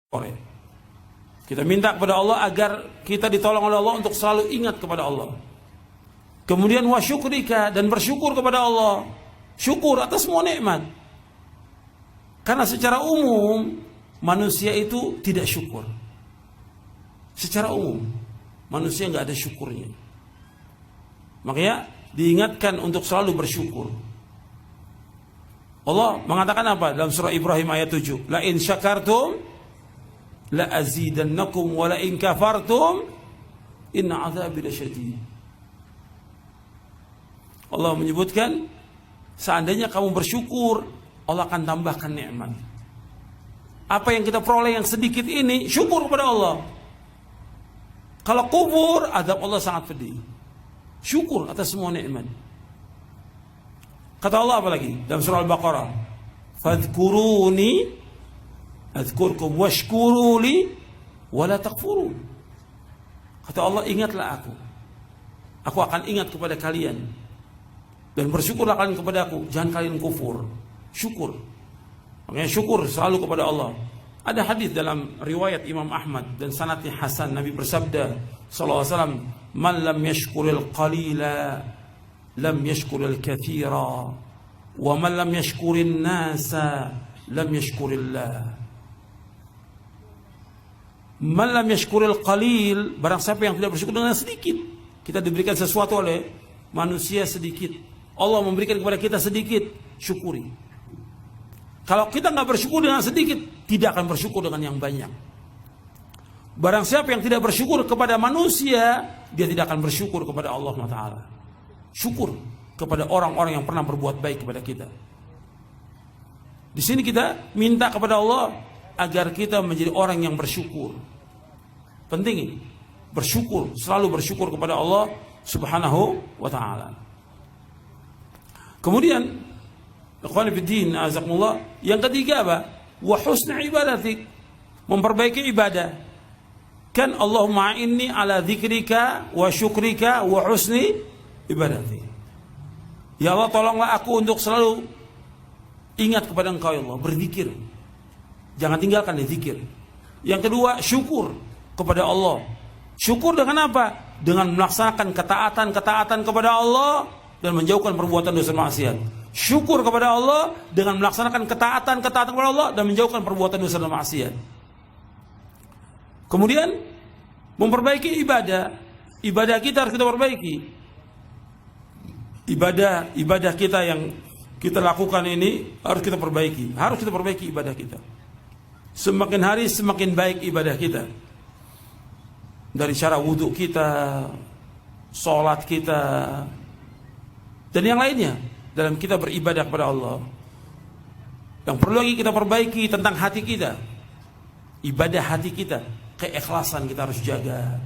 Kita minta kepada Allah agar kita ditolong oleh Allah untuk selalu ingat kepada Allah. Kemudian wa syukrika, dan bersyukur kepada Allah. Syukur atas semua nikmat. Karena secara umum manusia itu tidak syukur. Secara umum manusia nggak ada syukurnya. Makanya diingatkan untuk selalu bersyukur. Allah mengatakan apa dalam surah Ibrahim ayat 7? La in syakartum la azidannakum wa la in kafartum inna azabi lasyadid. Allah menyebutkan seandainya kamu bersyukur, Allah akan tambahkan nikmat. Apa yang kita peroleh yang sedikit ini, syukur kepada Allah. Kalau kufur, azab Allah sangat pedih. Syukur atas semua nikmat. Kata Allah apa lagi dalam surah Al-Baqarah? Fadhkuruni adzkurkum washkuruli wala takfurun. Kata Allah, ingatlah aku. Aku akan ingat kepada kalian. Dan bersyukurlah kalian kepada aku. Jangan kalian kufur. Syukur. Makanya syukur selalu kepada Allah. Ada hadis dalam riwayat Imam Ahmad dan sanadnya hasan. Nabi bersabda sallallahu alaihi wasallam, "Man lam yashkuril qalila lam yashkuril katsira, wa man lam yashkurin nasa lam yashkurillah." Man lam yashkuril qalil, barang siapa yang tidak bersyukur dengan sedikit. Kita diberikan sesuatu oleh manusia sedikit, Allah memberikan kepada kita sedikit, syukuri. Kalau kita nggak bersyukur dengan sedikit, tidak akan bersyukur dengan yang banyak. Barang siapa yang tidak bersyukur kepada manusia, dia tidak akan bersyukur kepada Allah Taala. Syukur kepada orang-orang yang pernah berbuat baik kepada kita. Di sini kita minta kepada Allah agar kita menjadi orang yang bersyukur. Penting ini, bersyukur, selalu bersyukur kepada Allah Subhanahu wa Ta'ala. Kemudian, ikhwan fillah, azakumullah, yang ketiga apa? Wa husni ibadatik, memperbaiki ibadah. Kan Allahumma inni ala dzikrika wa syukrika wa husni ibadatik. Ya Allah, tolonglah aku untuk selalu ingat kepada Engkau ya Allah, berzikir. Jangan tinggalkan zikir. Yang kedua, syukur kepada Allah. Syukur dengan apa? Dengan melaksanakan ketaatan kepada Allah dan menjauhkan perbuatan dosa maksiat. Syukur kepada Allah dengan melaksanakan ketaatan kepada Allah dan menjauhkan perbuatan dosa maksiat. Kemudian memperbaiki ibadah. Ibadah kita harus kita perbaiki. Ibadah kita yang kita lakukan ini harus kita perbaiki. Harus kita perbaiki ibadah kita. Semakin hari semakin baik ibadah kita. Dari cara wudhu kita, sholat kita, dan yang lainnya dalam kita beribadah kepada Allah. Yang perlu lagi kita perbaiki tentang hati kita. Ibadah hati kita, keikhlasan kita harus jaga.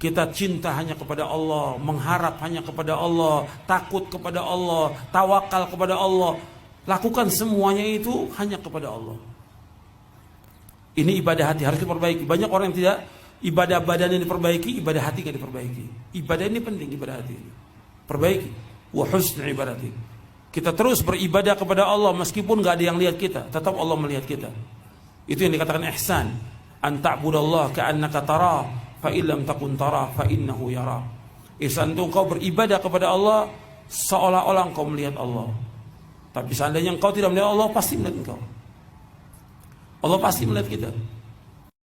Kita cinta hanya kepada Allah, mengharap hanya kepada Allah, takut kepada Allah, tawakal kepada Allah. Lakukan semuanya itu hanya kepada Allah. Ini ibadah hati harus kita perbaiki. Banyak orang yang tidak ibadah badannya diperbaiki, ibadah hati tidak diperbaiki. Ibadah ini penting, ibadah hati ini perbaiki. Wa husni ibadati. Kita terus beribadah kepada Allah meskipun gak ada yang lihat kita, tetap Allah melihat kita. Itu yang dikatakan ihsan. An ta'budallaha ka'annaka tarah, fa illam takun tarah fa innahu yara. Ihsan itu engkau beribadah kepada Allah seolah-olah engkau melihat Allah. Tapi seandainya engkau tidak melihat Allah, pasti melihat engkau. Allah pasti melihat kita.